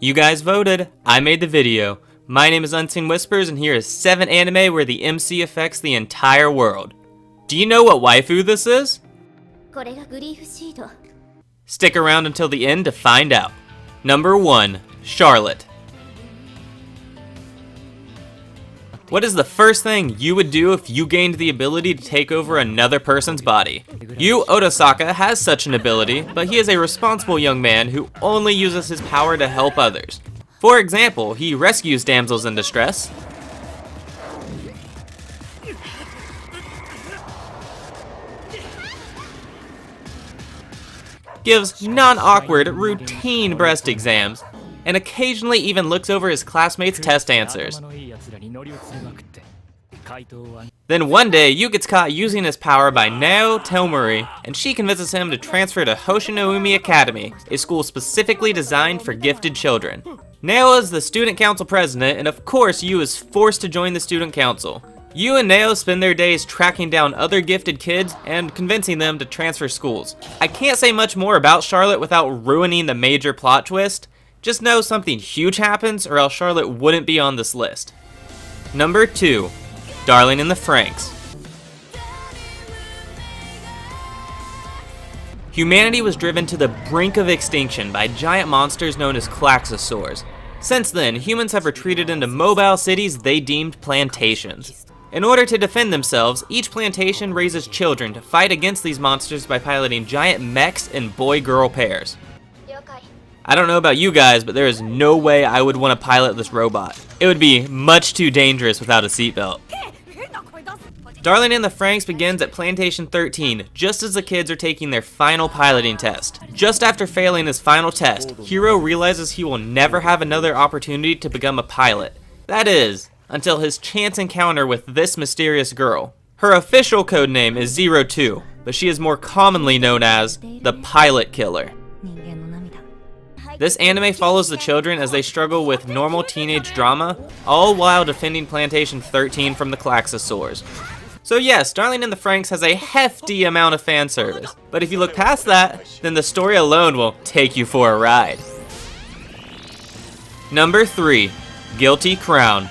You guys voted, I made the video. My name is Unseen Whispers, and here is 7 anime where the MC affects the entire world. Do you know what waifu this is? Stick around until the end to find out. Number 1. Charlotte. What is the first thing you would do if you gained the ability to take over another person's body? Yu Otosaka has such an ability, but he is a responsible young man who only uses his power to help others. For example, he rescues damsels in distress, gives non-awkward, routine breast exams, and occasionally even looks over his classmates' test answers. Then one day, Yu gets caught using his power by Nao Tomori, and she convinces him to transfer to Hoshinoumi Academy, a school specifically designed for gifted children. Nao is the student council president, and of course Yu is forced to join the student council. Yu and Nao spend their days tracking down other gifted kids and convincing them to transfer schools. I can't say much more about Charlotte without ruining the major plot twist. Just know something huge happens or else Charlotte wouldn't be on this list. Number 2. Darling in the Franxx. Humanity was driven to the brink of extinction by giant monsters known as Klaxosaurs. Since then, humans have retreated into mobile cities they deemed plantations. In order to defend themselves, each plantation raises children to fight against these monsters by piloting giant mechs in boy-girl pairs. I don't know about you guys, but there is no way I would want to pilot this robot. It would be much too dangerous without a seatbelt. Darling in the Franxx begins at Plantation 13, just as the kids are taking their final piloting test. Just after failing his final test, Hiro realizes he will never have another opportunity to become a pilot. That is, until his chance encounter with this mysterious girl. Her official codename is 02, but she is more commonly known as the Pilot Killer. This anime follows the children as they struggle with normal teenage drama, all while defending Plantation 13 from the Klaxosaurs. So yes, Darling in the Franxx has a hefty amount of fan service, but if you look past that, then the story alone will take you for a ride. Number 3. Guilty Crown.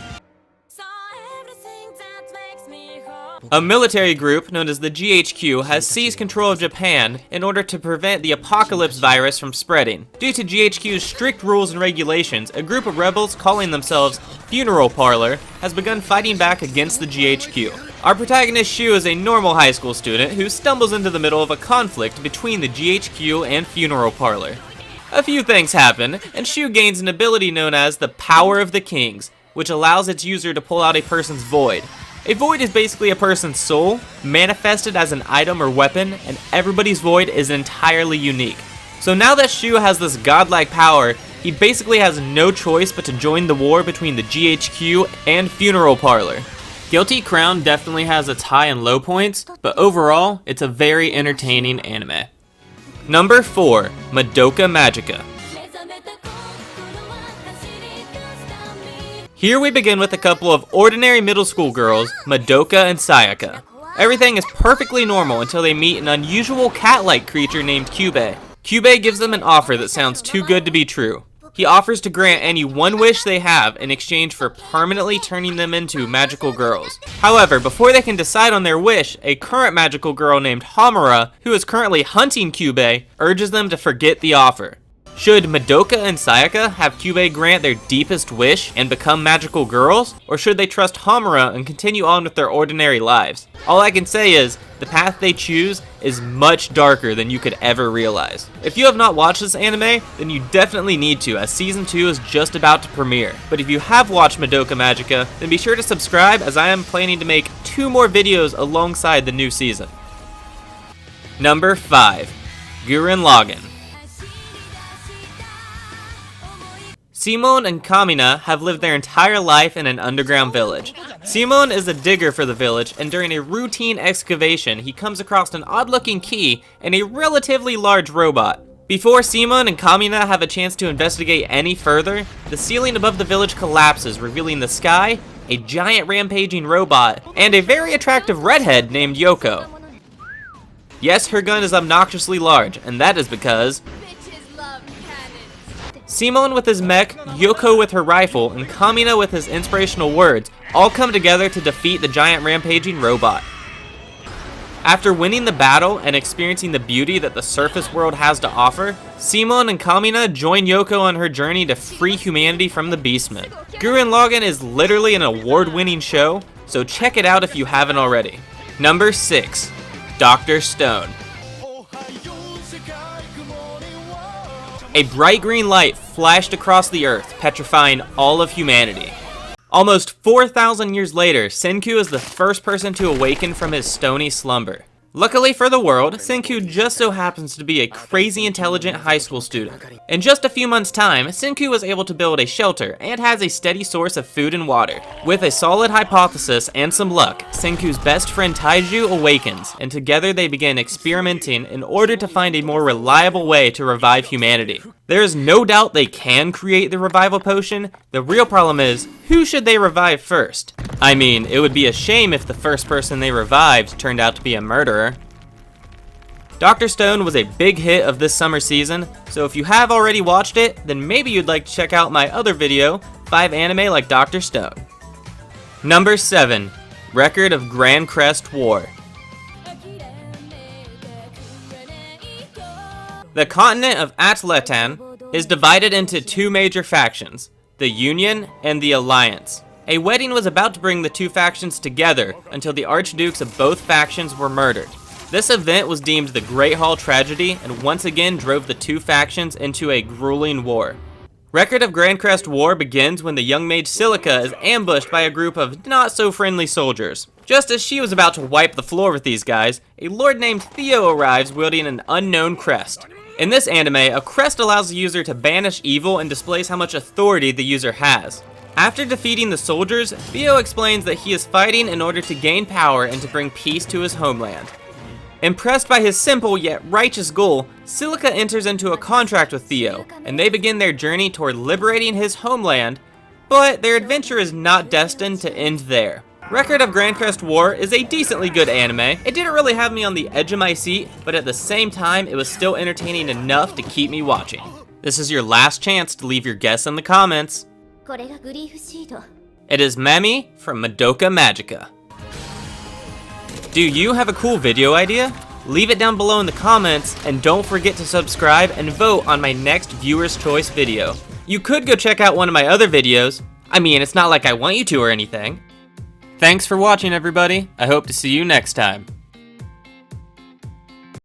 A military group known as the GHQ has seized control of Japan in order to prevent the apocalypse virus from spreading. Due to GHQ's strict rules and regulations, a group of rebels calling themselves Funeral Parlor has begun fighting back against the GHQ. Our protagonist Shu is a normal high school student who stumbles into the middle of a conflict between the GHQ and Funeral Parlor. A few things happen, and Shu gains an ability known as the Power of the Kings, which allows its user to pull out a person's void. A void is basically a person's soul, manifested as an item or weapon, and everybody's void is entirely unique. So now that Shu has this godlike power, he basically has no choice but to join the war between the GHQ and Funeral Parlor. Guilty Crown definitely has its high and low points, but overall, it's a very entertaining anime. Number 4. Madoka Magica. Here we begin with a couple of ordinary middle school girls, Madoka and Sayaka. Everything is perfectly normal until they meet an unusual cat-like creature named Kyubei. Kyubei gives them an offer that sounds too good to be true. He offers to grant any one wish they have in exchange for permanently turning them into magical girls. However, before they can decide on their wish, a current magical girl named Hamura, who is currently hunting Kyubei, urges them to forget the offer. Should Madoka and Sayaka have Kyubei grant their deepest wish and become magical girls? Or should they trust Hamura and continue on with their ordinary lives? All I can say is, the path they choose is much darker than you could ever realize. If you have not watched this anime, then you definitely need to, as Season 2 is just about to premiere. But if you have watched Madoka Magica, then be sure to subscribe, as I am planning to make 2 more videos alongside the new season. Number 5. Gurren Lagann. Simone and Kamina have lived their entire life in an underground village. Simone is a digger for the village, and during a routine excavation, he comes across an odd-looking key and a relatively large robot. Before Simone and Kamina have a chance to investigate any further, the ceiling above the village collapses, revealing the sky, a giant rampaging robot, and a very attractive redhead named Yoko. Yes, her gun is obnoxiously large, and that is because Simon with his mech, Yoko with her rifle, and Kamina with his inspirational words all come together to defeat the giant rampaging robot. After winning the battle and experiencing the beauty that the surface world has to offer, Simon and Kamina join Yoko on her journey to free humanity from the Beastmen. Gurren Lagann is literally an award-winning show, so check it out if you haven't already. Number 6. Dr. Stone. A bright green light flashed across the earth, petrifying all of humanity. Almost 4,000 years later, Senku is the first person to awaken from his stony slumber. Luckily for the world, Senku just so happens to be a crazy intelligent high school student. In just a few months' time, Senku was able to build a shelter and has a steady source of food and water. With a solid hypothesis and some luck, Senku's best friend Taiju awakens, and together they begin experimenting in order to find a more reliable way to revive humanity. There is no doubt they can create the revival potion. The real problem is, who should they revive first? I mean, it would be a shame if the first person they revived turned out to be a murderer. Dr. Stone was a big hit of this summer season, so if you have already watched it, then maybe you'd like to check out my other video, 5 anime like Dr. Stone. Number 7. Record of Grand Crest War. The continent of Atletan is divided into 2 major factions, the Union and the Alliance. A wedding was about to bring the 2 factions together until the archdukes of both factions were murdered. This event was deemed the Great Hall Tragedy and once again drove the 2 factions into a grueling war. Record of Grand Crest War begins when the young mage Silica is ambushed by a group of not-so-friendly soldiers. Just as she was about to wipe the floor with these guys, a lord named Theo arrives wielding an unknown crest. In this anime, a crest allows the user to banish evil and displays how much authority the user has. After defeating the soldiers, Theo explains that he is fighting in order to gain power and to bring peace to his homeland. Impressed by his simple yet righteous goal, Silica enters into a contract with Theo, and they begin their journey toward liberating his homeland, but their adventure is not destined to end there. Record of Grand Crest War is a decently good anime. It didn't really have me on the edge of my seat, but at the same time, it was still entertaining enough to keep me watching. This is your last chance to leave your guess in the comments. It is Memi from Madoka Magica. Do you have a cool video idea? Leave it down below in the comments, and don't forget to subscribe and vote on my next Viewer's Choice video. You could go check out one of my other videos. I mean, it's not like I want you to or anything. Thanks for watching, everybody. I hope to see you next time.